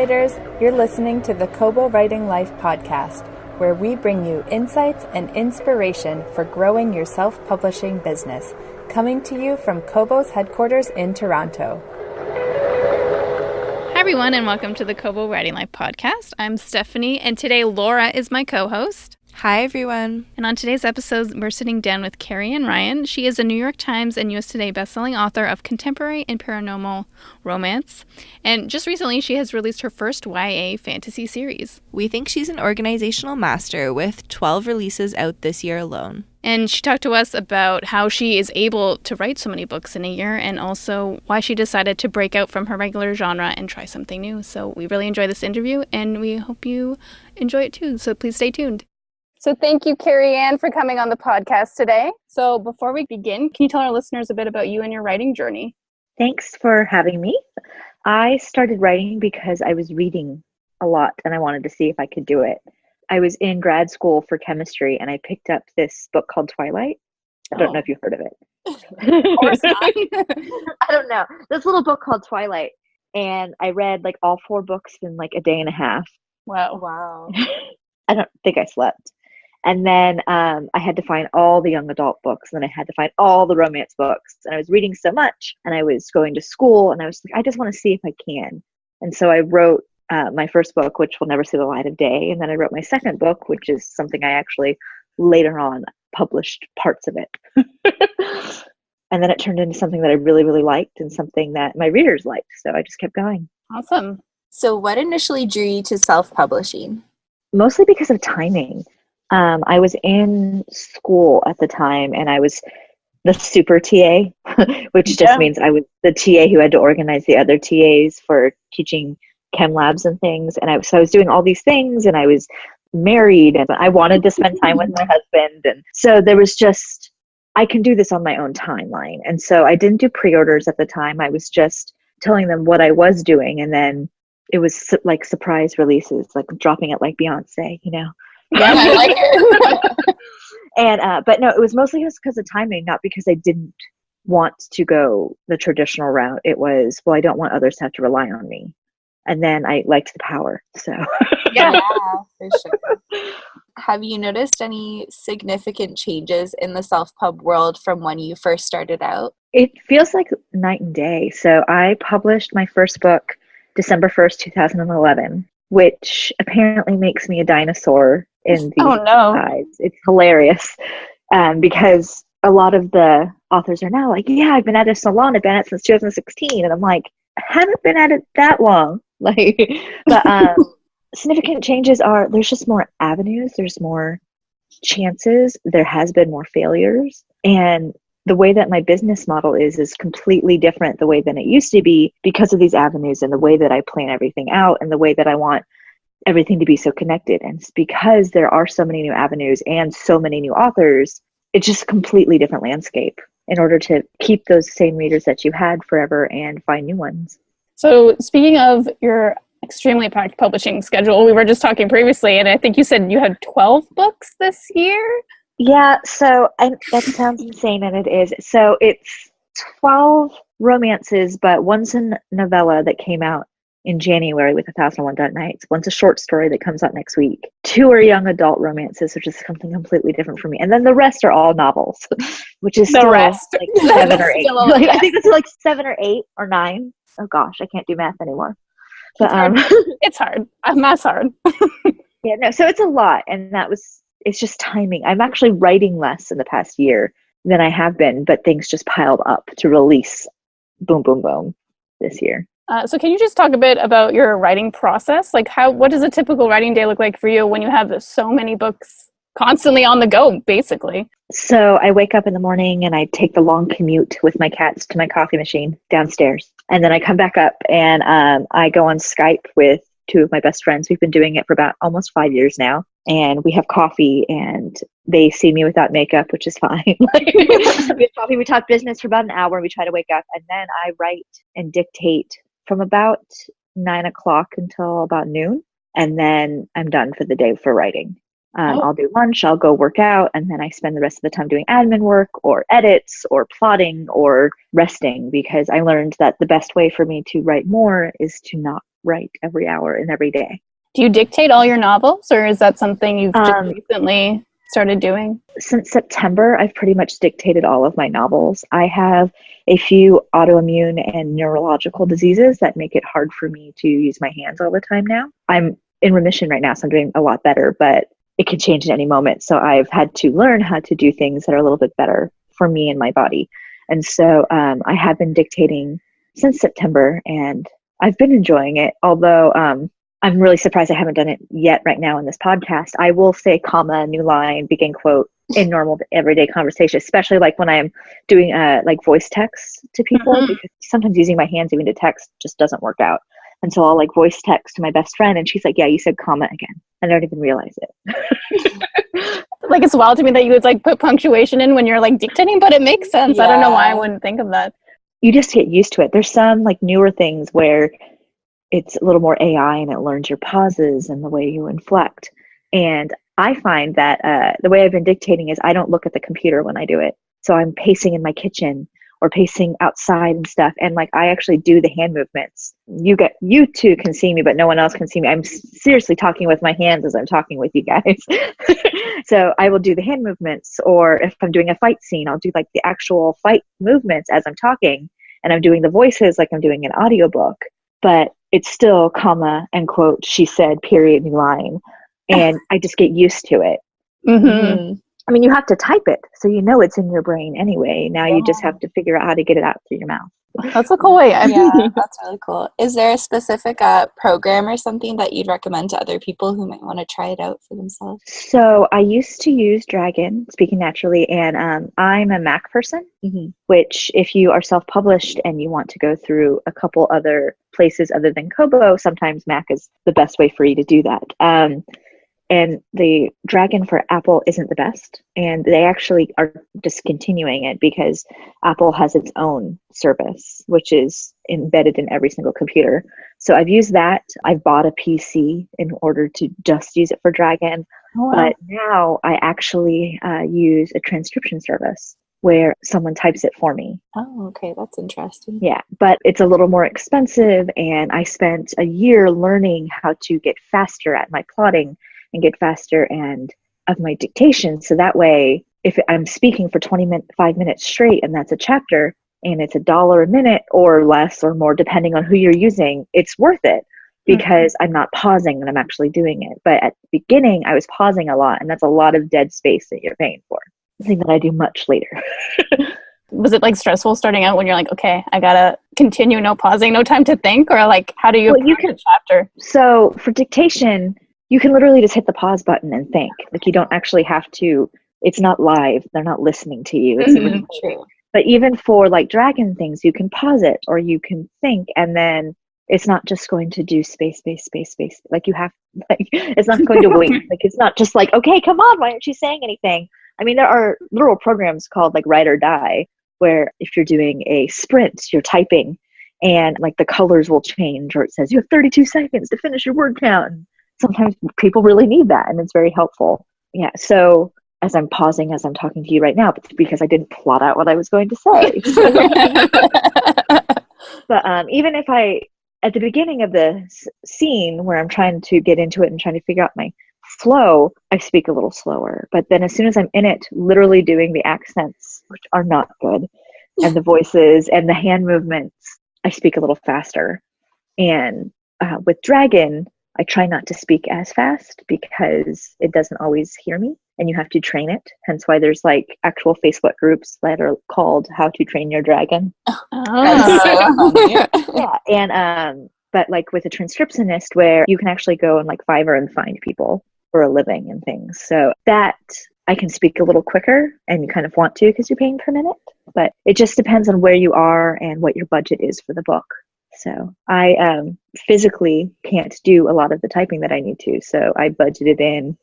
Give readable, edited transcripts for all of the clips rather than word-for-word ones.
writers, you're listening to the Kobo Writing Life podcast, where we bring you insights and inspiration for growing your self-publishing business, coming to you from Kobo's headquarters in Toronto. Hi everyone, and welcome to the Kobo Writing Life podcast. I'm Stephanie, and today Laura is my co-host. Hi everyone. And on today's episode, we're sitting down with Carrie Ann Ryan. She is a New York Times and US Today bestselling author of contemporary and paranormal romance. And just recently, she has released her first YA fantasy series. We think she's an organizational master with 12 releases out this year alone. And she talked to us about how she is able to write so many books in a year and also why she decided to break out from her regular genre and try something new. So we really enjoy this interview and we hope you enjoy it too. So please stay tuned. So thank you, Carrie Ann, for coming on the podcast today. So before we begin, can you tell our listeners a bit about you and your writing journey? Thanks for having me. I started writing because I was reading a lot and I wanted to see if I could do it. I was in grad school for chemistry and I picked up this book called Twilight. I don't know if you've heard of it. Of course not. I don't know. This little book called Twilight. And I read like all 4 books in like a day and a half. Wow. I don't think I slept. And then I had to find all the young adult books, and then I had to find all the romance books. And I was reading so much, and I was going to school, and I was like, I just want to see if I can. And so I wrote my first book, which will never see the light of day. And then I wrote my second book, which is something I actually later on published parts of it. And then it turned into something that I really, really liked and something that my readers liked. So I just kept going. Awesome. So what initially drew you to self-publishing? Mostly because of timing. I was in school at the time and I was the super TA, which just means I was the TA who had to organize the other TAs for teaching chem labs and things. And so I was doing all these things and I was married and I wanted to spend time with my husband. And so there was just, I can do this on my own timeline. And so I didn't do pre-orders at the time. I was just telling them what I was doing. And then it was like surprise releases, like dropping it like Beyonce, you know? Yeah, I like it. And but no, it was mostly just because of timing, not because I didn't want to go the traditional route. It was, well, I don't want others to have to rely on me. And then I liked the power. So Yeah, for sure. Have you noticed any significant changes in the self-pub world from when you first started out? it feels like night and day. So I published my first book December 1st, 2011, which apparently makes me a dinosaur in the eyes. It's hilarious because a lot of the authors are now like, yeah, I've been at it so long. I've been at it since 2016. And I'm like, I haven't been at it that long. But significant changes are there's just more avenues. There's more chances. There has been more failures. And the way that my business model is completely different the way than it used to be because of these avenues and the way that I plan everything out and the way that I want everything to be so connected. And it's because there are so many new avenues and so many new authors, it's just a completely different landscape in order to keep those same readers that you had forever and find new ones. So speaking of your extremely packed publishing schedule, we were just talking previously, and I think you said you had 12 books this year? Yeah, so that sounds insane, and it is. So it's 12 romances, but one's a novella that came out in January with 1001 Nights. One's a short story that comes out next week. 2 are young adult romances, which is something completely different for me. And then the rest are all novels, which is still like 7 or 8. I think it's like 7 or 8 or 9. Oh gosh, I can't do math anymore. But it's hard. Math's hard. Yeah, no, so it's a lot, and it's just timing. I'm actually writing less in the past year than I have been, but things just piled up to release boom, boom, boom this year. So can you just talk a bit about your writing process? Like what does a typical writing day look like for you when you have so many books constantly on the go, basically? So I wake up in the morning and I take the long commute with my cats to my coffee machine downstairs. And then I come back up and I go on Skype with 2 of my best friends. We've been doing it for about almost 5 years now. And we have coffee and they see me without makeup, which is fine. We have coffee, we talk business for about an hour, and we try to wake up. And then I write and dictate from about 9 o'clock until about noon. And then I'm done for the day for writing. I'll do lunch, I'll go work out, and then I spend the rest of the time doing admin work or edits or plotting or resting, because I learned that the best way for me to write more is to not write every hour and every day. Do you dictate all your novels, or is that something you've just recently started doing? Since September, I've pretty much dictated all of my novels. I have a few autoimmune and neurological diseases that make it hard for me to use my hands all the time now. I'm in remission right now, so I'm doing a lot better, but it can change at any moment. So I've had to learn how to do things that are a little bit better for me and my body. And so I have been dictating since September, and I've been enjoying it, although I'm really surprised I haven't done it yet right now in this podcast. I will say comma, new line, begin quote in normal everyday conversation, especially like when I'm doing like voice text to people, because sometimes using my hands even to text just doesn't work out. And so I'll like voice text to my best friend, and she's like, yeah, you said comma again. I don't even realize it. Like, it's wild to me that you would like put punctuation in when you're like dictating, but it makes sense. Yeah. I don't know why I wouldn't think of that. You just get used to it. There's some like newer things where it's a little more AI and it learns your pauses and the way you inflect. And I find that the way I've been dictating is I don't look at the computer when I do it. So I'm pacing in my kitchen or pacing outside and stuff. And like, I actually do the hand movements. You two can see me, but no one else can see me. I'm seriously talking with my hands as I'm talking with you guys. So I will do the hand movements, or if I'm doing a fight scene, I'll do like the actual fight movements as I'm talking, and I'm doing the voices like I'm doing an audiobook, but it's still comma and quote, she said, period, new line. And I just get used to it. Mm-hmm. I mean, you have to type it, so you know it's in your brain anyway. Now you just have to figure out how to get it out through your mouth. That's a cool way. Yeah, that's really cool. Is there a specific program or something that you'd recommend to other people who might want to try it out for themselves? So I used to use Dragon, Speaking Naturally, and I'm a Mac person, which if you are self-published and you want to go through a couple other places other than Kobo, sometimes Mac is the best way for you to do that. And the Dragon for Apple isn't the best. And they actually are discontinuing it because Apple has its own service, which is embedded in every single computer. So I've used that. I've bought a PC in order to just use it for Dragon. Oh, wow. But now I actually use a transcription service where someone types it for me. Oh, okay. That's interesting. Yeah, but it's a little more expensive. And I spent a year learning how to get faster at my plotting and get faster and of my dictation. So that way, if I'm speaking for 5 minutes straight and that's a chapter and it's $1 a minute or less or more, depending on who you're using, it's worth it because I'm not pausing and I'm actually doing it. But at the beginning, I was pausing a lot, and that's a lot of dead space that you're paying for. Something that I do much later. Was it like stressful starting out when you're like, okay, I gotta continue, no pausing, no time to think? Or like, how do you approach a chapter? So for dictation, you can literally just hit the pause button and think. Like, you don't actually have to, it's not live. They're not listening to you. It's true. But even for like Dragon things, you can pause it or you can think, and then it's not just going to do space, space, space, space. Like, you have, like, it's not going to wait. Like, it's not just like, okay, come on, why aren't you saying anything? I mean, there are literal programs called like Write or Die, where if you're doing a sprint, you're typing and like the colors will change, or it says you have 32 seconds to finish your word count. And sometimes people really need that, and it's very helpful. Yeah. So as I'm pausing, as I'm talking to you right now, it's because I didn't plot out what I was going to say. But even if at the beginning of the scene where I'm trying to get into it and trying to figure out my flow, I speak a little slower. But then as soon as I'm in it, literally doing the accents, which are not good, and the voices and the hand movements, I speak a little faster. And with Dragon, I try not to speak as fast because it doesn't always hear me, and you have to train it. Hence why there's like actual Facebook groups that are called How to Train Your Dragon. Oh. Yeah. And but like with a transcriptionist, where you can actually go and like Fiverr and find people for a living and things. So that I can speak a little quicker, and you kind of want to because you're paying per minute. But it just depends on where you are and what your budget is for the book. So I physically can't do a lot of the typing that I need to. So I budgeted in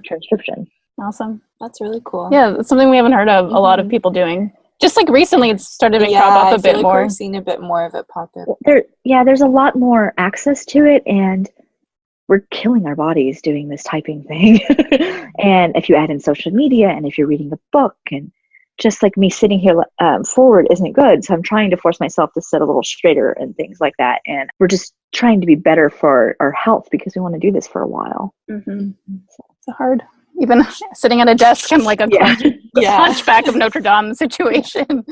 transcription. Awesome. That's really cool. Yeah, it's something we haven't heard of a lot of people doing. Just like recently, it's started to crop up a bit more. We've seen a bit more of it pop up. There's a lot more access to it, and we're killing our bodies doing this typing thing. And if you add in social media, and if you're reading a book, and just like me sitting here forward isn't good. So I'm trying to force myself to sit a little straighter and things like that. And we're just trying to be better for our health because we want to do this for a while. Mm-hmm. It's hard. Even sitting at a desk, I'm like a hunchback of Notre Dame situation.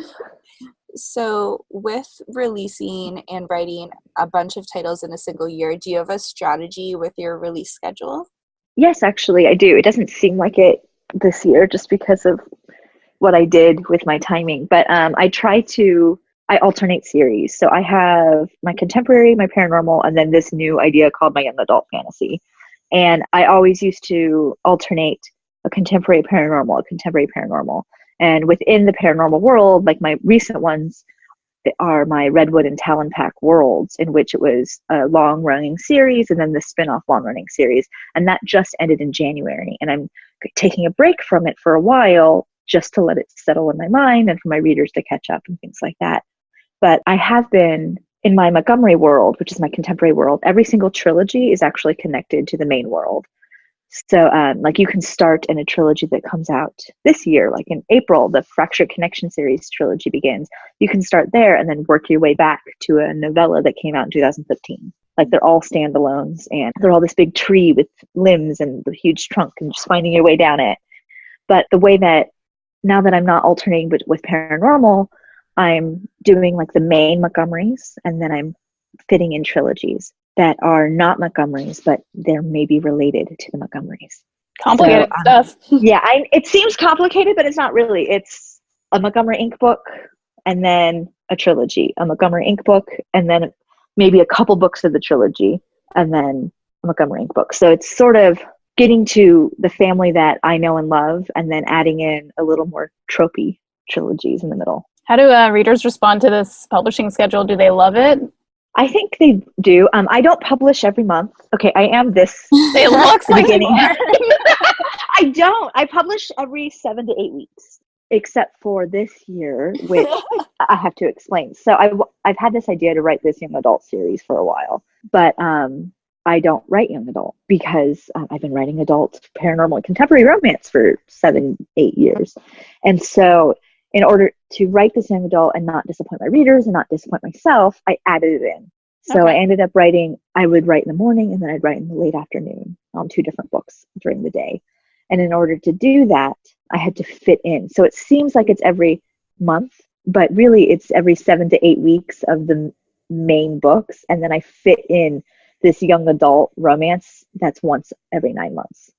So with releasing and writing a bunch of titles in a single year, do you have a strategy with your release schedule? Yes, actually, I do. It doesn't seem like it this year just because of what I did with my timing. But I alternate series. So I have my contemporary, my paranormal, and then this new idea called my young adult fantasy. And I always used to alternate a contemporary paranormal. And within the paranormal world, like my recent ones are my Redwood and Talon Pack worlds, in which it was a long-running series and then the spin-off long-running series. And that just ended in January. And I'm taking a break from it for a while just to let it settle in my mind and for my readers to catch up and things like that. But I have been in my Montgomery world, which is my contemporary world. Every single trilogy is actually connected to the main world. So like you can start in a trilogy that comes out this year, like in April, the Fractured Connection series trilogy begins. You can start there and then work your way back to a novella that came out in 2015. Like they're all standalones and they're all this big tree with limbs and the huge trunk and just finding your way down it. But the way that now that I'm not alternating with paranormal, I'm doing like the main Montgomerys and then I'm fitting in trilogies that are not Montgomerys, but they're maybe related to the Montgomerys. Complicated stuff. Yeah, it seems complicated, but it's not really. It's a Montgomery Inc. book and then a trilogy, a Montgomery Inc. book, and then maybe a couple books of the trilogy, and then a Montgomery Inc. book. So it's sort of getting to the family that I know and love, and then adding in a little more tropey trilogies in the middle. How do readers respond to this publishing schedule? Do they love it? I think they do. I don't publish every month. Okay, I am this. It looks like beginning. I don't. I publish every 7 to 8 weeks, except for this year, which I have to explain. So I've had this idea to write this young adult series for a while, but I don't write young adult because I've been writing adult paranormal and contemporary romance for 7, 8 years. And so in order to write this young adult and not disappoint my readers and not disappoint myself, I added it in. So I ended up I would write in the morning and then I'd write in the late afternoon on 2 different books during the day. And in order to do that, I had to fit in. So it seems like it's every month, but really it's every 7 to 8 weeks of the main books. And then I fit in this young adult romance that's once every 9 months.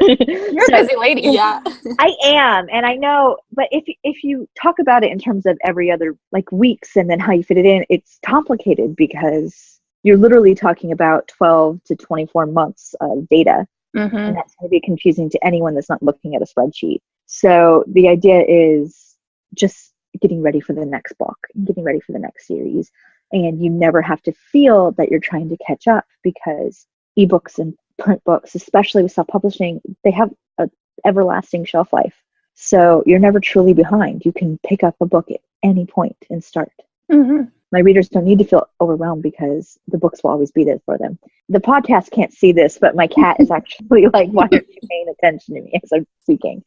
You're a busy lady. Yeah. I am, and I know, but if you talk about it in terms of every other like weeks and then how you fit it in, it's complicated because you're literally talking about 12 to 24 months of data. Mm-hmm. And that's going to be confusing to anyone that's not looking at a spreadsheet. So the idea is just getting ready for the next book, getting ready for the next series. And you never have to feel that you're trying to catch up because ebooks and print books, especially with self-publishing, they have an everlasting shelf life. So you're never truly behind. You can pick up a book at any point and start. Mm-hmm. My readers don't need to feel overwhelmed because the books will always be there for them. The podcast can't see this, but my cat is actually like, why aren't you paying attention to me as I'm speaking?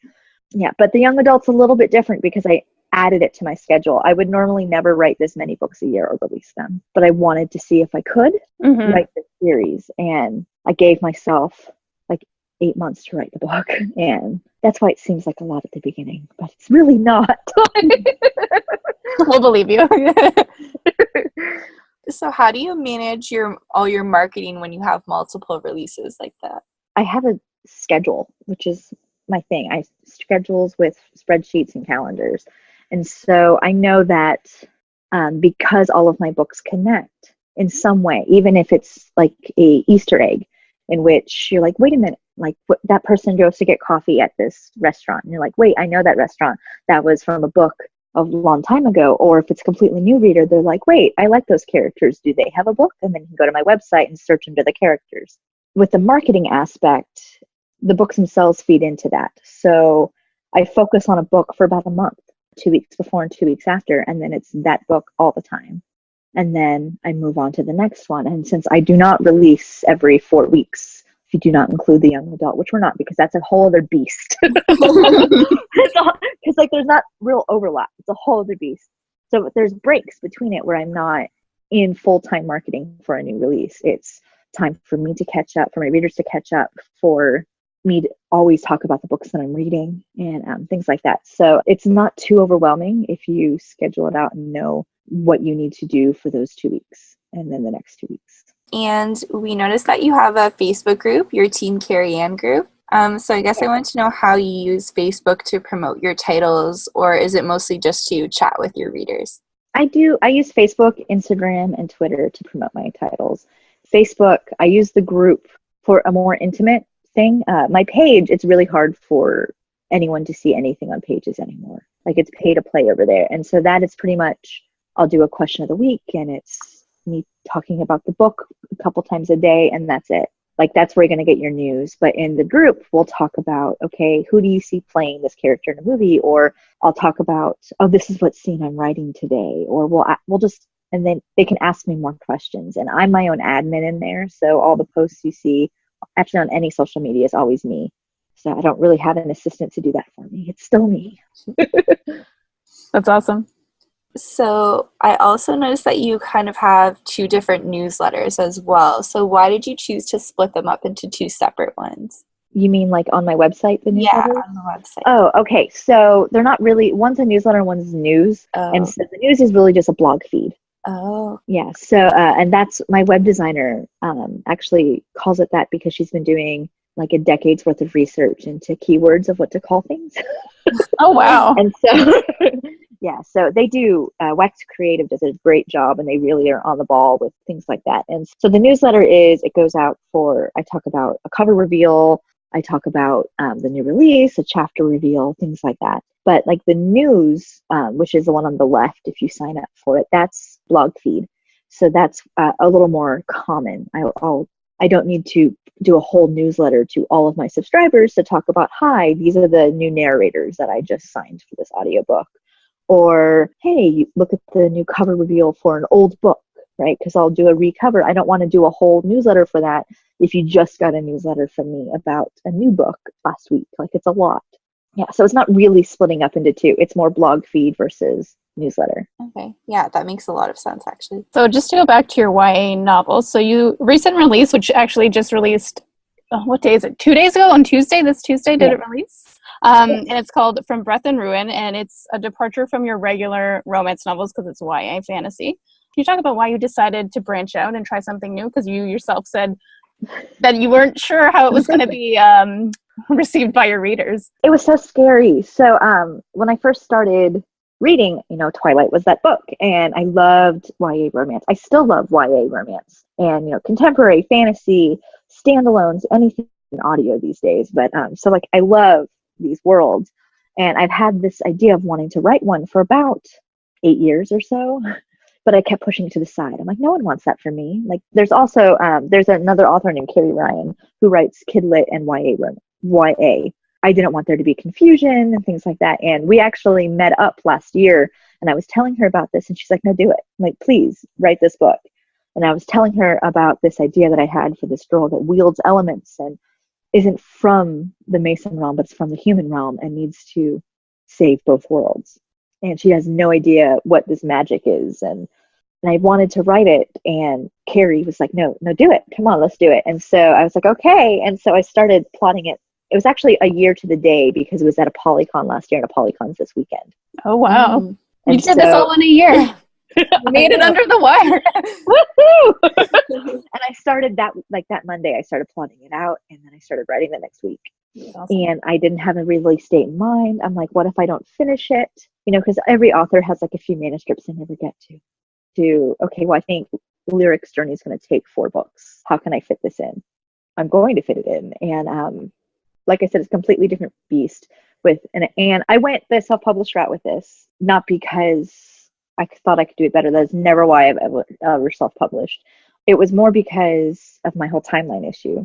Yeah, but the young adult's a little bit different because I added it to my schedule. I would normally never write this many books a year or release them, but I wanted to see if I could write this series. And I gave myself like 8 months to write the book. And that's why it seems like a lot at the beginning, but it's really not. We'll believe you. So how do you manage all your marketing when you have multiple releases like that? I have a schedule, which is my thing. I schedules with spreadsheets and calendars. And so I know that because all of my books connect in some way, even if it's like a Easter egg in which you're like, wait a minute, like that person goes to get coffee at this restaurant. And you're like, wait, I know that restaurant. That was from a book a long time ago. Or if it's a completely new reader, they're like, wait, I like those characters. Do they have a book? And then you can go to my website and search under the characters. With the marketing aspect, the books themselves feed into that. So I focus on a book for about a month, 2 weeks before and 2 weeks after, and then it's that book all the time. And then I move on to the next one. And since I do not release every 4 weeks, you do not include the young adult, which we're not, because that's a whole other beast. Because like there's not real overlap. It's a whole other beast. So there's breaks between it where I'm not in full-time marketing for a new release. It's time for me to catch up, for my readers to catch up, for me to always talk about the books that I'm reading and things like that. So it's not too overwhelming if you schedule it out and know what you need to do for those 2 weeks and then the next 2 weeks. And we noticed that you have a Facebook group, your Team Carrie Ann group. So I guess I want to know how you use Facebook to promote your titles, or is it mostly just to chat with your readers? I use Facebook, Instagram, and Twitter to promote my titles. Facebook, I use the group for a more intimate thing. My page, it's really hard for anyone to see anything on pages anymore. Like it's pay to play over there. And so that is pretty much, I'll do a question of the week and it's me talking about the book a couple times a day, and that's it. Like that's where you're going to get your news. But in the group, we'll talk about, okay, who do you see playing this character in a movie? Or I'll talk about, oh, this is what scene I'm writing today. Or we'll just, and then they can ask me more questions. And I'm my own admin in there. So all the posts you see, actually on any social media, is always me. So I don't really have an assistant to do that for me. It's still me. That's awesome. So I also noticed that you kind of have 2 different newsletters as well. So why did you choose to split them up into 2 separate ones? You mean like on my website, the newsletter? Yeah, on the website. Oh, okay. So they're not really, one's a newsletter, one's news. Oh. And so the news is really just a blog feed. Oh. Yeah. So, and that's my web designer actually calls it that because she's been doing like a decade's worth of research into keywords of what to call things. Oh, wow. And so, yeah, so they do, Wax Creative does a great job and they really are on the ball with things like that. And so the newsletter it goes out I talk about a cover reveal, I talk about the new release, a chapter reveal, things like that. But like the news, which is the one on the left, if you sign up for it, that's blog feed. So that's a little more common. I don't need to do a whole newsletter to all of my subscribers to talk about, hi, these are the new narrators that I just signed for this audiobook. Or, hey, look at the new cover reveal for an old book, right? Because I'll do a recover. I don't want to do a whole newsletter for that if you just got a newsletter from me about a new book last week. Like it's a lot. Yeah, so it's not really splitting up into 2. It's more blog feed versus newsletter. Okay. Yeah, that makes a lot of sense, actually. So just to go back to your YA novels, so you recent release, which actually just released, what day is it? 2 days ago on Tuesday? This Tuesday did it release? And it's called From Breath and Ruin, and it's a departure from your regular romance novels because it's YA fantasy. Can you talk about why you decided to branch out and try something new? Because you yourself said that you weren't sure how it was going to be received by your readers. It was so scary. So when I first started reading, Twilight was that book, and I loved YA romance. I still love YA romance and, contemporary fantasy, standalones, anything in audio these days. But so like I love these worlds, and I've had this idea of wanting to write one for about 8 years or so, but I kept pushing it to the side. I'm like, no one wants that for me. Like there's also there's another author named Carrie Ryan who writes kidlit and YA. I didn't want there to be confusion and things like that. And we actually met up last year, and I was telling her about this, and she's like, no, do it. I'm like, please write this book. And I was telling her about this idea that I had for this girl that wields elements and isn't from the Mason realm, but it's from the human realm and needs to save both worlds. And she has no idea what this magic is. And I wanted to write it, and Carrie was like, no, do it. Come on, let's do it. And so I was like, okay. And so I started plotting it. It was actually a year to the day because it was at a Polycon last year, and a Polycon's this weekend. Oh, wow. You did so, this all in a year. You made it under the wire. Woohoo! And I started that Monday, I started plotting it out, and then I started writing the next week. Awesome. And I didn't have a release date in mind. I'm like, what if I don't finish it? Because every author has like a few manuscripts they never get to. Okay, well, I think Lyric's journey is going to take 4 books. How can I fit this in? I'm going to fit it in. And like I said, it's a completely different beast and I went the self-published route with this, not because I thought I could do it better. That's never why I've ever self-published. It was more because of my whole timeline issue.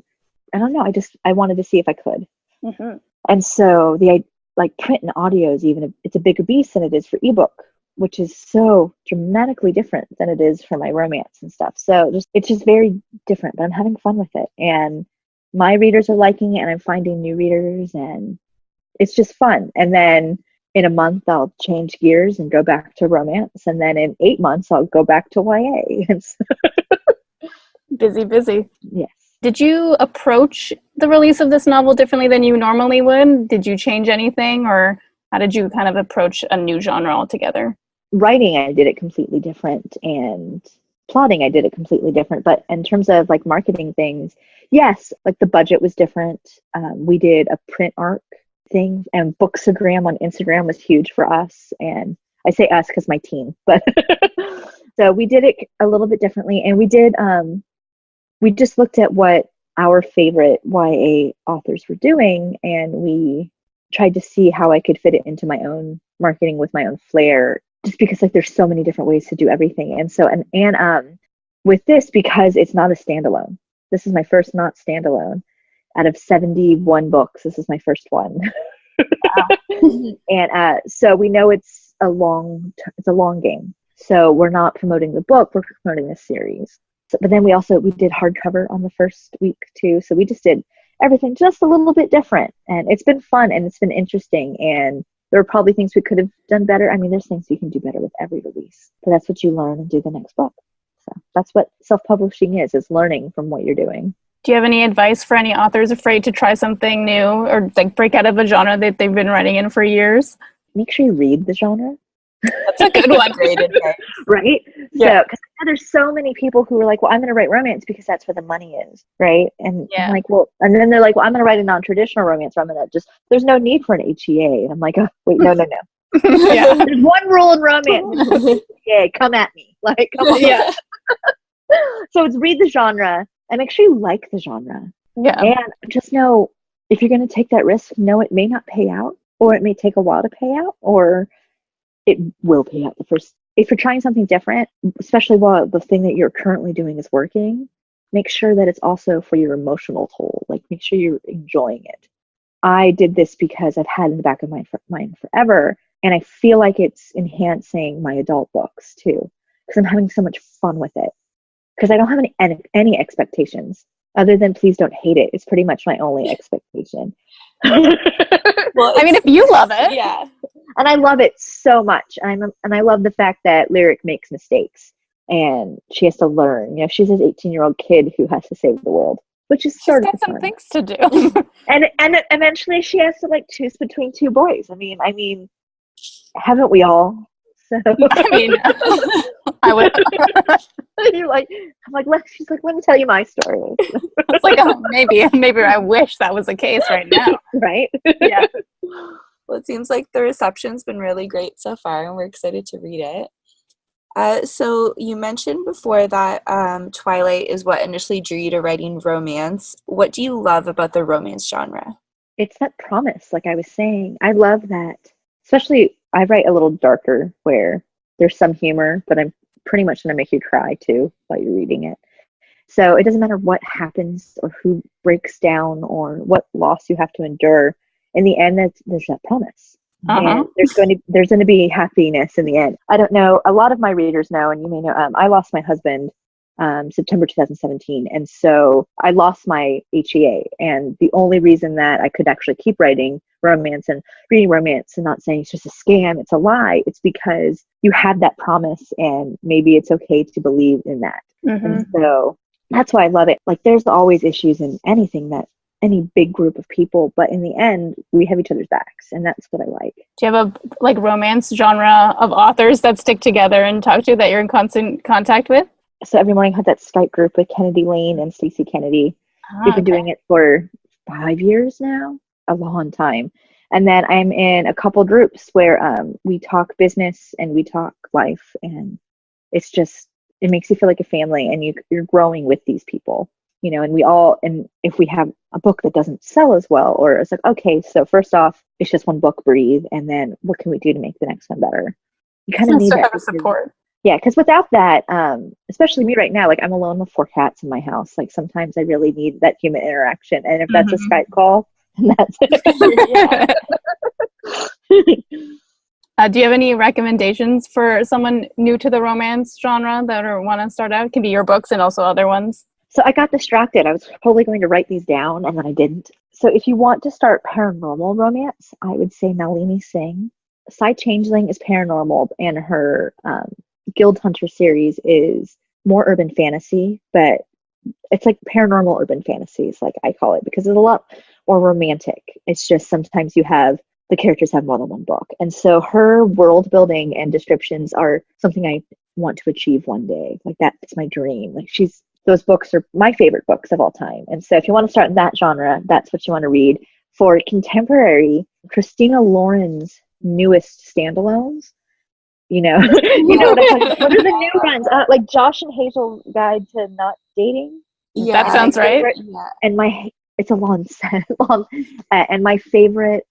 I don't know. I wanted to see if I could. Mm-hmm. And so print and audio is it's a bigger beast than it is for ebook, which is so dramatically different than it is for my romance and stuff. So it's just very different, but I'm having fun with it. And my readers are liking it and I'm finding new readers, and it's just fun. And then in a month I'll change gears and go back to romance, and then in 8 months I'll go back to YA. Busy. Yes. Did you approach the release of this novel differently than you normally would? Did you change anything, or how did you kind of approach a new genre altogether? Writing, I did it completely different, and plotting, I did it completely different. But in terms of like marketing things, yes, like the budget was different. We did a print arc thing, and Bookstagram on Instagram was huge for us. And I say us because my team, but so we did it a little bit differently. And we just looked at what our favorite YA authors were doing, and we tried to see how I could fit it into my own marketing with my own flair, just because like there's so many different ways to do everything. And so, and with this, because it's not a standalone, this is my first not standalone out of 71 books. This is my first one. Wow. And so we know it's a long game. So we're not promoting the book, we're promoting the series. So, but then we did hardcover on the first week too. So we just did everything just a little bit different, and it's been fun and it's been interesting. And there are probably things we could have done better. I mean, there's things you can do better with every release, but that's what you learn and do the next book. So that's what self-publishing is learning from what you're doing. Do you have any advice for any authors afraid to try something new or like break out of a genre that they've been writing in for years? Make sure you read the genre. That's a good one. Right? Yeah. So, because there's so many people who are like, well, I'm going to write romance because that's where the money is, right? And yeah. I'm like, well, and then they're like, well, I'm going to write a non-traditional romance, or I'm going to there's no need for an HEA. And I'm like, oh, wait, no. Yeah. There's one rule in romance. Yeah, come at me. Like, come on. Yeah. So it's read the genre and make sure you like the genre. Yeah. And just know, if you're going to take that risk, know it may not pay out, or it may take a while to pay out, or it will pay out the first. If you're trying something different, especially while the thing that you're currently doing is working, make sure that it's also for your emotional toll. Like, make sure you're enjoying it. I did this because I've had in the back of my mind forever, and I feel like it's enhancing my adult books too, because I'm having so much fun with it. Because I don't have any expectations other than please don't hate it. It's pretty much my only expectation. Well, I mean, if you love it, yeah. And I love it so much. And I love the fact that Lyric makes mistakes and she has to learn. You know, she's this 18-year-old kid who has to save the world, which is sort of some things to do. and eventually she has to like choose between two boys. I mean, haven't we all? So I mean, I would. I'm like, she's like, let me tell you my story. It's like, oh, maybe I wish that was the case right now. Right? Yeah. Well, it seems like the reception's been really great so far, and we're excited to read it. So you mentioned before that Twilight is what initially drew you to writing romance. What do you love about the romance genre? It's that promise, like I was saying. I love that. Especially, I write a little darker where there's some humor, but I'm pretty much going to make you cry too while you're reading it. So it doesn't matter what happens or who breaks down or what loss you have to endure. In the end, there's that promise. And there's going to be happiness in the end. I don't know. A lot of my readers know, and you may know, I lost my husband September 2017. And so I lost my HEA. And the only reason that I could actually keep writing romance and reading romance and not saying it's just a scam, it's a lie, it's because you have that promise and maybe it's okay to believe in that. And so that's why I love it. Like, there's always issues in any big group of people, but in the end, we have each other's backs, and that's what I like. Do you have a romance genre of authors that stick together and talk to you that you're in constant contact with? So every morning I have that Skype group with Kennedy Lane and Stacey Kennedy. We've been doing it for 5 years now, a long time. And then I'm in a couple groups where we talk business and we talk life, and it's just, it makes you feel like a family, and you're growing with these people. You know, and if we have a book that doesn't sell as well, or it's like, okay, so first off, it's just one book, breathe, and then what can we do to make the next one better? You kind of need that. Have a support. Yeah, because without that, especially me right now, like I'm alone with 4 cats in my house. Like sometimes I really need that human interaction, and if that's a Skype call, then that's it. Do you have any recommendations for someone new to the romance genre that want to start out? It can be your books and also other ones. So I got distracted. I was totally going to write these down, and then I didn't. So if you want to start paranormal romance, I would say Nalini Singh. Psy Changeling is paranormal, and her Guild Hunter series is more urban fantasy, but it's like paranormal urban fantasies, like I call it, because it's a lot more romantic. It's just sometimes the characters have more than one book. And so her world building and descriptions are something I want to achieve one day. Like that's my dream. Like those books are my favorite books of all time. And so if you want to start in that genre, that's what you want to read. For contemporary, Christina Lauren's newest standalones, you know what I'm talking about. What are the new ones? Like Josh and Hazel's Guide to Not Dating. Yeah, that sounds right. And it's a long set, and my favorite,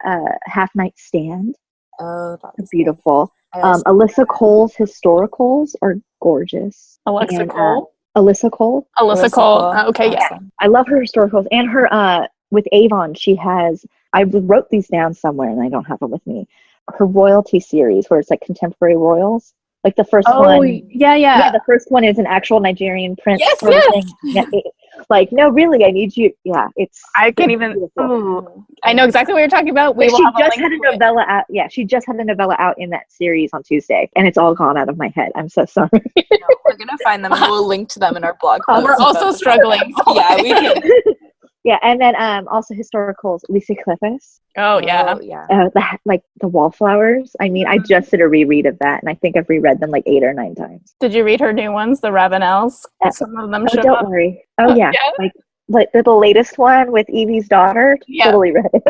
Half Night Stand. Oh, that's beautiful. Alyssa Cole's historicals are gorgeous. Alyssa Cole. Alyssa Cole. Alyssa Cole. Okay, yeah. I love her historicals, and her with Avon. She has. I wrote these down somewhere, and I don't have them with me. Her royalty series, where it's like contemporary royals. Like the first one. Oh, yeah. The first one is an actual Nigerian prince. Yes. Yeah, like, no, really, I need you. Yeah, I can't even. I know exactly what you're talking about. She just had a novella out. Yeah, she just had a novella out in that series on Tuesday, and it's all gone out of my head. I'm so sorry. No, we're gonna find them, and we'll link to them in our blog post. We're also struggling. Yeah, we can. Yeah, and then also historicals, Lisa Cliffus. Oh yeah. The Wallflowers. I mean, I just did a reread of that, and I think I've reread them like 8 or 9 times. Did you read her new ones, the Ravenels? Some of them show don't up. Worry. Oh yeah, like the latest one with Evie's daughter. Yeah. Totally read it.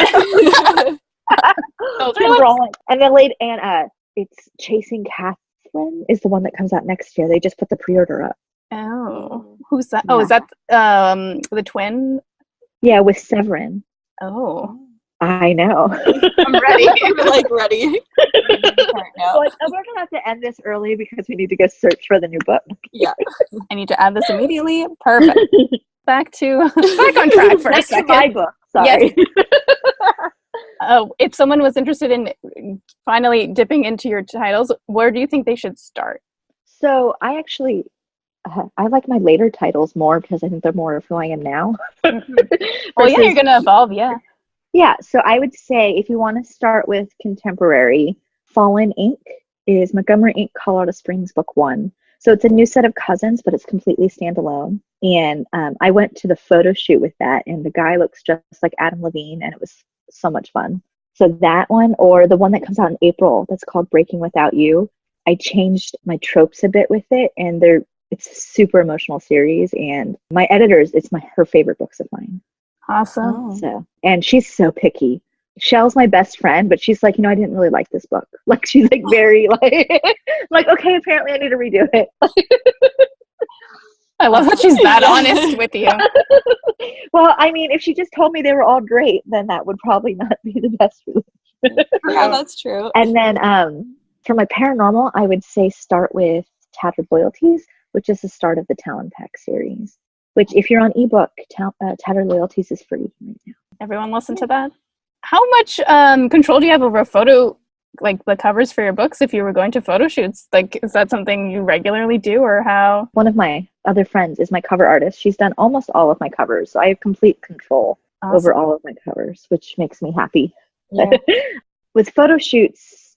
And then it's Chasing Catherine is the one that comes out next year. They just put the pre-order up. Oh, who's that? Yeah. Oh, is that the twin? Yeah, with Severin. Oh, I know. I'm ready. I'm ready. We're gonna have to end this early because we need to go search for the new book. Yeah, I need to add this immediately. Perfect. Back on track for a second. My book. Sorry. Yes. If someone was interested in finally dipping into your titles, where do you think they should start? So I actually. I like my later titles more because I think they're more of who I am now. Well, yeah, you're going to evolve, yeah. Yeah, so I would say if you want to start with contemporary, Fallen Ink is Montgomery Ink Colorado Springs Book 1. So it's a new set of cousins, but it's completely standalone. And I went to the photo shoot with that, and the guy looks just like Adam Levine, and it was so much fun. So that one, or the one that comes out in April, that's called Breaking Without You. I changed my tropes a bit with it, and it's a super emotional series, and my editors, it's her favorite books of mine. Awesome. So, and she's so picky. Shell's my best friend, but she's like, I didn't really like this book. Like, she's like very like, okay, apparently I need to redo it. I love that she's that honest with you. Well, I mean, if she just told me they were all great, then that would probably not be the best relationship. Yeah, that's true. And then for my paranormal, I would say start with Tattered Loyalties, which is the start of the Talon Pack series, which if you're on ebook, Tattered Loyalties is free right now. Everyone listen to that. How much control do you have over like the covers for your books if you were going to photo shoots? Like, is that something you regularly do, or how? One of my other friends is my cover artist. She's done almost all of my covers, so I have complete control over all of my covers, which makes me happy. Yeah. With photo shoots,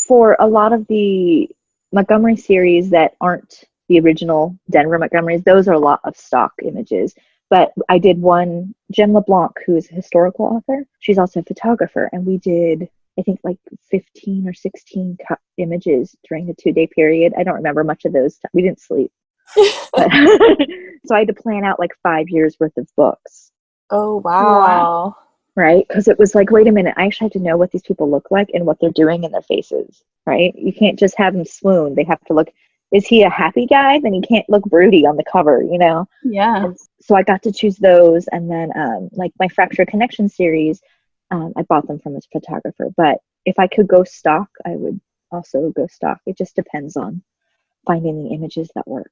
for a lot of the Montgomery series that aren't the original Denver Montgomerys, those are a lot of stock images. But I did one, Jen LeBlanc, who is a historical author. She's also a photographer, and we did, I think, like 15 or 16 images during the 2-day period. I don't remember much of those. We didn't sleep. So I had to plan out like 5 years worth of books. Oh, wow. Right? Because it was like, wait a minute, I actually have to know what these people look like and what they're doing in their faces, right? You can't just have them swoon. They have to look, is he a happy guy? Then he can't look broody on the cover, Yeah. And so I got to choose those. And then like my Fractured Connection series, I bought them from this photographer. But if I could go stock, I would also go stock. It just depends on finding the images that work.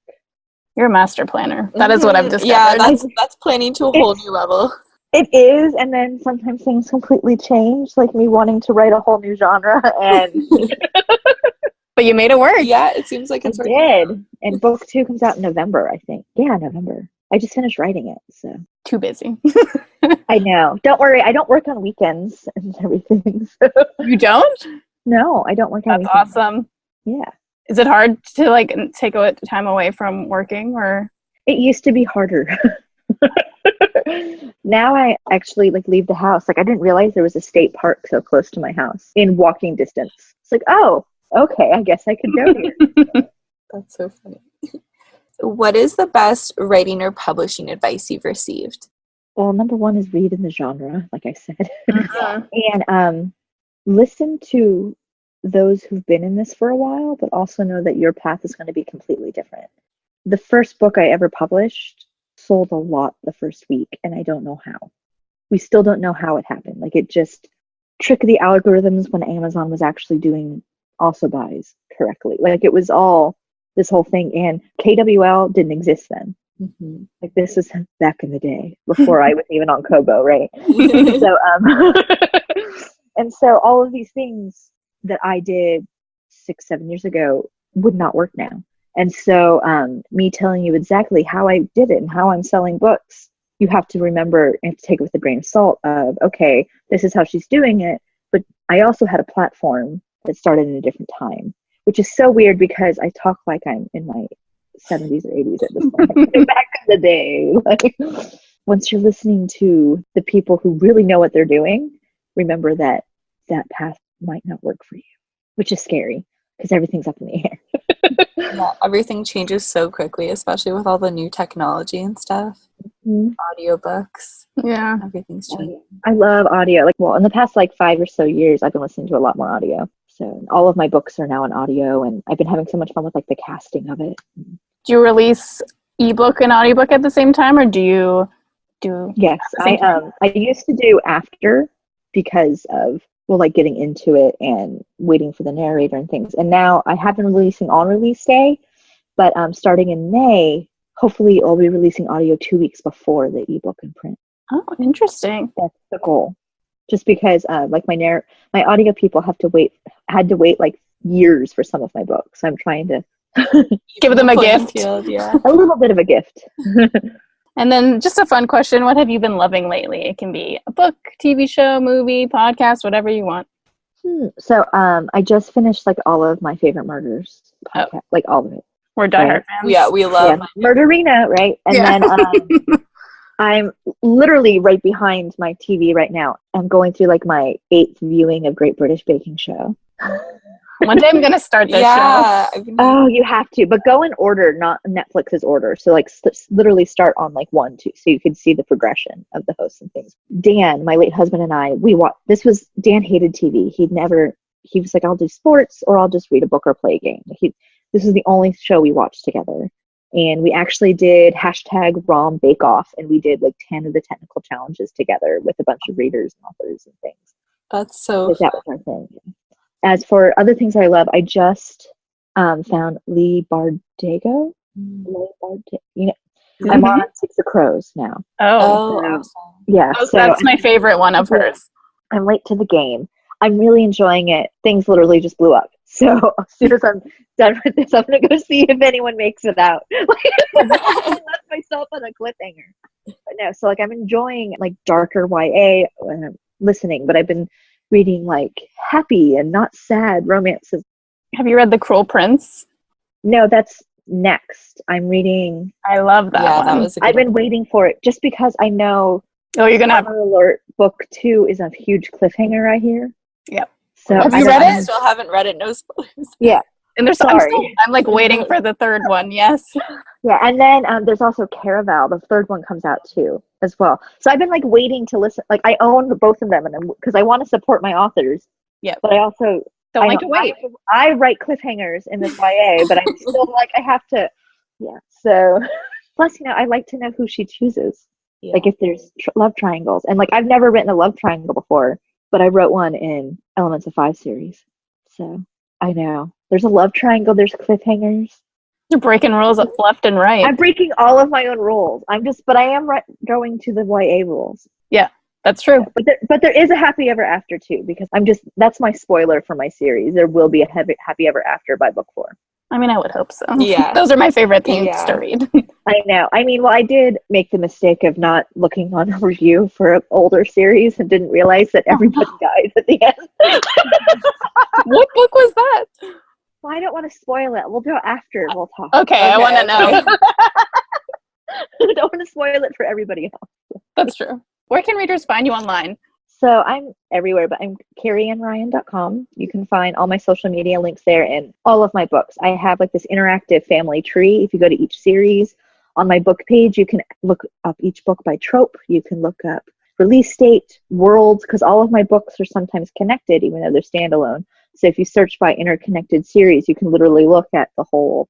You're a master planner. That is what I've discovered. Yeah, that's planning to a whole new level. It is, and then sometimes things completely change, like me wanting to write a whole new genre, and but you made it work. Yeah, it seems like it's working. Did, and book 2 comes out in November, I think. Yeah, November. I just finished writing it, so. Too busy. I know. Don't worry. I don't work on weekends and everything. So. You don't? No, I don't work on weekends. That's awesome. Yeah. Is it hard to like take time away from working, or? It used to be harder. Now I actually like leave the house. Like I didn't realize there was a state park so close to my house in walking distance. It's like, oh, okay, I guess I could go here. That's so funny. What is the best writing or publishing advice you've received? Well, number one is read in the genre, like I said. Uh-huh. And listen to those who've been in this for a while, but also know that your path is going to be completely different. The first book I ever published sold a lot the first week, and I don't know how. We still don't know how it happened. Like it just tricked the algorithms when Amazon was actually doing also buys correctly. Like it was all this whole thing, and KWL didn't exist then. Mm-hmm. Like this was back in the day before I was even on Kobo, right? So and so all of these things that I did 6-7 years ago would not work now. And so me telling you exactly how I did it and how I'm selling books, you have to remember and to take it with a grain of salt of, okay, this is how she's doing it. But I also had a platform that started in a different time, which is so weird because I talk like I'm in my 70s or 80s at this point. Back in the day. Like, once you're listening to the people who really know what they're doing, remember that that path might not work for you, which is scary because everything's up in the air. Yeah, everything changes so quickly, especially with all the new technology and stuff. Mm-hmm. Audiobooks. Yeah. Everything's changing. I love audio. Like, well, in the past 5 or so years, I've been listening to a lot more audio. So all of my books are now in audio, and I've been having so much fun with the casting of it. Do you release ebook and audiobook at the same time, or do you do? Yes, I used to do after because of getting into it and waiting for the narrator and things. And now I have been releasing on release day, but starting in May, hopefully I'll be releasing audio 2 weeks before the ebook and print. Oh, interesting. That's the goal. Just because my audio people had to wait years for some of my books. I'm trying to give them a gift. Yeah. A little bit of a gift. And then just a fun question. What have you been loving lately? It can be a book, TV show, movie, podcast, whatever you want. So I just finished all of my favorite murders podcast, all of it. We're diehard fans. Yeah, we love Murderina, right? And then I'm literally right behind my TV right now. I'm going through my 8th viewing of Great British Baking Show. One day I'm going to start this show. Oh, you have to. But go in order, not Netflix's order. So, literally start on, 1, 2, so you can see the progression of the hosts and things. Dan, my late husband, and I, Dan hated TV. He was like, I'll do sports or I'll just read a book or play a game. This is the only show we watched together. And we actually did #ROM Bake Off, and we did 10 of the technical challenges together with a bunch of readers and authors and things. That's so that was our thing. As for other things I love, I just found Lee Bardago. I'm on Six of Crows now. Oh, yeah. So that's my favorite one of hers. I'm late to the game. I'm really enjoying it. Things literally just blew up. So as soon as I'm done with this, I'm going to go see if anyone makes it out. I left myself on a cliffhanger. But no, so I'm enjoying darker YA when I'm listening, but I've been reading happy and not sad romances. Have you read The Cruel Prince? No, that's next. I'm reading. I love that one. That was I've been waiting for it just because I know. Oh, you're gonna have alert. Book 2 is a huge cliffhanger, I hear. Yep. So have you read it? I still haven't read it. No spoilers. Yeah. And there's I'm waiting for the third one. Yes. Yeah, and then there's also Caraval. The third one comes out too, as well. So I've been waiting to listen. I own both of them, and because I want to support my authors. Yeah. But I also don't like to wait. I write cliffhangers in this YA, but I'm still I have to. Yeah. So plus, I like to know who she chooses. Yeah. If there's love triangles, and I've never written a love triangle before, but I wrote one in Elements of 5 series. So I know there's a love triangle. There's cliffhangers. You're breaking rules left and right. I'm breaking all of my own rules. But I am going to the YA rules. Yeah, that's true. But there is a happy ever after too, because that's my spoiler for my series. There will be a happy ever after by book 4. I mean, I would hope so. Yeah. Those are my favorite things to read. I know. I mean, well, I did make the mistake of not looking on a review for an older series and didn't realize that everybody dies at the end. What book was that? Well, I don't want to spoil it. We'll do it after. We'll talk. Okay, I want to know. I don't want to spoil it for everybody else. That's true. Where can readers find you online? So I'm everywhere, but I'm carrieannryan.com. You can find all my social media links there and all of my books. I have like this interactive family tree. If you go to each series, on my book page, you can look up each book by trope. You can look up release date, worlds, because all of my books are sometimes connected, even though they're standalone. So if you search by interconnected series, you can literally look at the whole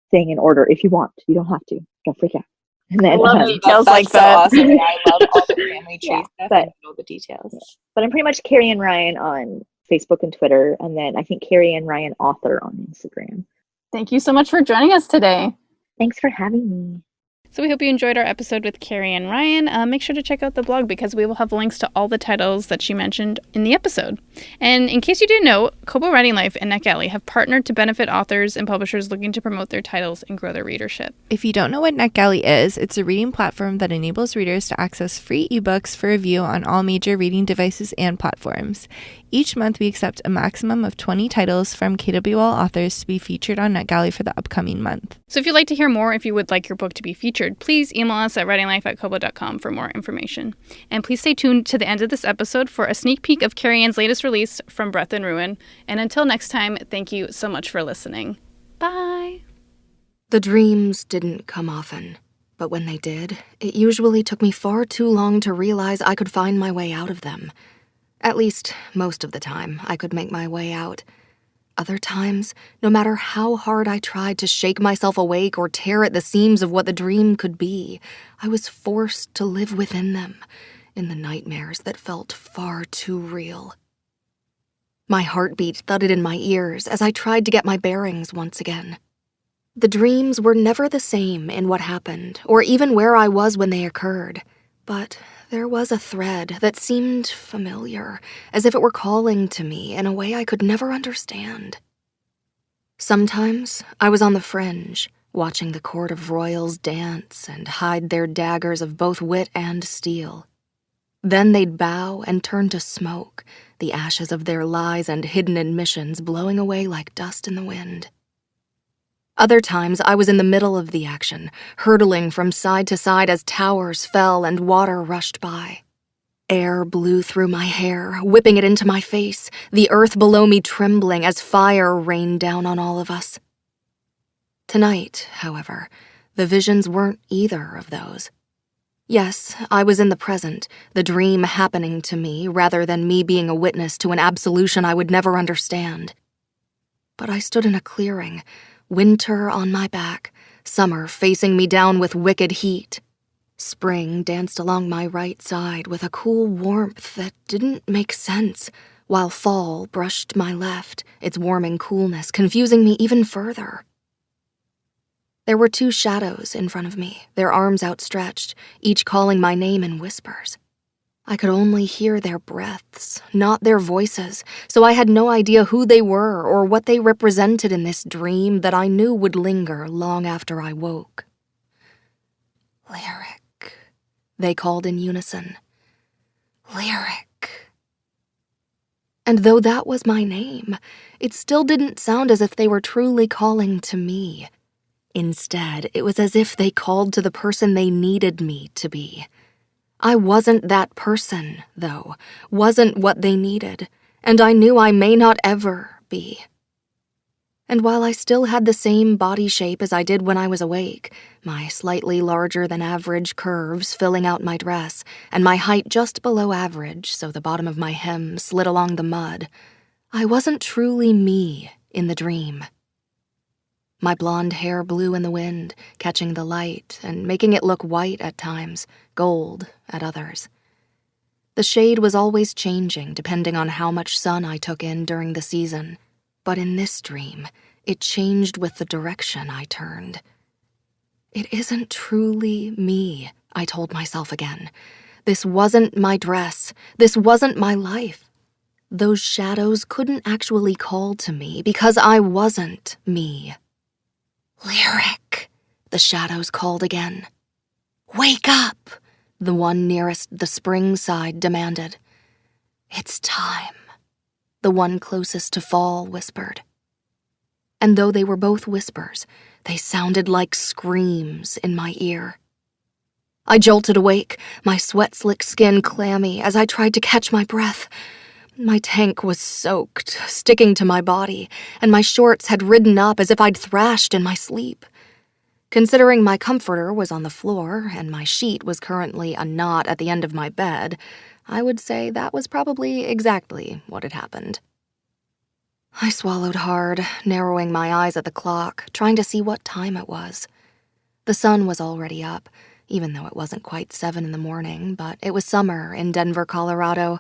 thing in order if you want. You don't have to. Don't freak out. And then, I love details that's like so that. Awesome. Yeah, I love all the family tree stuff and all the details. Yeah. But I'm pretty much Carrie Ann Ryan on Facebook and Twitter, and then I think Carrie Ann Ryan author on Instagram. Thank you so much for joining us today. Thanks for having me. So we hope you enjoyed our episode with Carrie Ann Ryan. Make sure to check out the blog because we will have links to all the titles that she mentioned in the episode. And in case you didn't know, Kobo Writing Life and NetGalley have partnered to benefit authors and publishers looking to promote their titles and grow their readership. If you don't know what NetGalley is, it's a reading platform that enables readers to access free ebooks for review on all major reading devices and platforms. Each month, we accept a maximum of 20 titles from KWL authors to be featured on NetGalley for the upcoming month. So if you'd like to hear more, if you would like your book to be featured, please email us at writinglife@kobo.com for more information. And please stay tuned to the end of this episode for a sneak peek of Carrie Ann's latest release, From Breath and Ruin. And until next time, thank you so much for listening. Bye! The dreams didn't come often, but when they did, it usually took me far too long to realize I could find my way out of them. At least, most of the time, I could make my way out. Other times, no matter how hard I tried to shake myself awake or tear at the seams of what the dream could be, I was forced to live within them, in the nightmares that felt far too real. My heartbeat thudded in my ears as I tried to get my bearings once again. The dreams were never the same in what happened, or even where I was when they occurred, but there was a thread that seemed familiar, as if it were calling to me in a way I could never understand. Sometimes I was on the fringe, watching the court of royals dance and hide their daggers of both wit and steel. Then they'd bow and turn to smoke, the ashes of their lies and hidden admissions blowing away like dust in the wind. Other times, I was in the middle of the action, hurtling from side to side as towers fell and water rushed by. Air blew through my hair, whipping it into my face, the earth below me trembling as fire rained down on all of us. Tonight, however, the visions weren't either of those. Yes, I was in the present, the dream happening to me rather than me being a witness to an absolution I would never understand. But I stood in a clearing, winter on my back, summer facing me down with wicked heat. Spring danced along my right side with a cool warmth that didn't make sense, while fall brushed my left, its warming coolness confusing me even further. There were two shadows in front of me, their arms outstretched, each calling my name in whispers. I could only hear their breaths, not their voices, so I had no idea who they were or what they represented in this dream that I knew would linger long after I woke. Lyric, they called in unison. Lyric. And though that was my name, it still didn't sound as if they were truly calling to me. Instead, it was as if they called to the person they needed me to be. I wasn't that person, though, wasn't what they needed, and I knew I may not ever be. And while I still had the same body shape as I did when I was awake, my slightly larger than average curves filling out my dress, and my height just below average so the bottom of my hem slid along the mud, I wasn't truly me in the dream. My blonde hair blew in the wind, catching the light and making it look white at times, gold at others. The shade was always changing depending on how much sun I took in during the season, but in this dream, it changed with the direction I turned. It isn't truly me, I told myself again. This wasn't my dress. This wasn't my life. Those shadows couldn't actually call to me because I wasn't me. Lyric, the shadows called again. Wake up, the one nearest the spring side demanded. It's time, the one closest to fall whispered. And though they were both whispers, they sounded like screams in my ear. I jolted awake, my sweat-slick skin clammy as I tried to catch my breath. My tank was soaked, sticking to my body, and my shorts had ridden up as if I'd thrashed in my sleep. Considering my comforter was on the floor and my sheet was currently a knot at the end of my bed, I would say that was probably exactly what had happened. I swallowed hard, narrowing my eyes at the clock, trying to see what time it was. The sun was already up, even though it wasn't quite 7 in the morning, but it was summer in Denver, Colorado,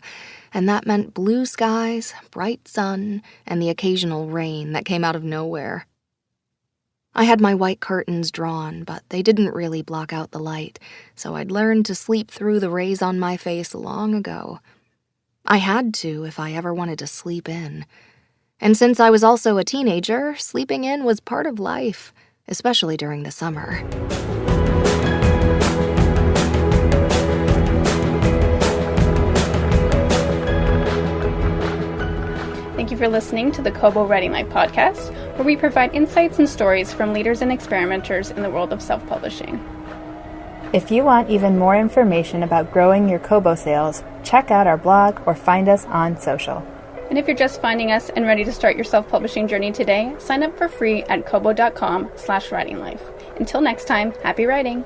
and that meant blue skies, bright sun, and the occasional rain that came out of nowhere. I had my white curtains drawn, but they didn't really block out the light, so I'd learned to sleep through the rays on my face long ago. I had to if I ever wanted to sleep in. And since I was also a teenager, sleeping in was part of life, especially during the summer. Thank you for listening to the Kobo Writing Life podcast, where we provide insights and stories from leaders and experimenters in the world of self-publishing. If you want even more information about growing your Kobo sales, check out our blog or find us on social. And if you're just finding us and ready to start your self-publishing journey today, sign up for free at kobo.com/writinglife. Until next time, happy writing!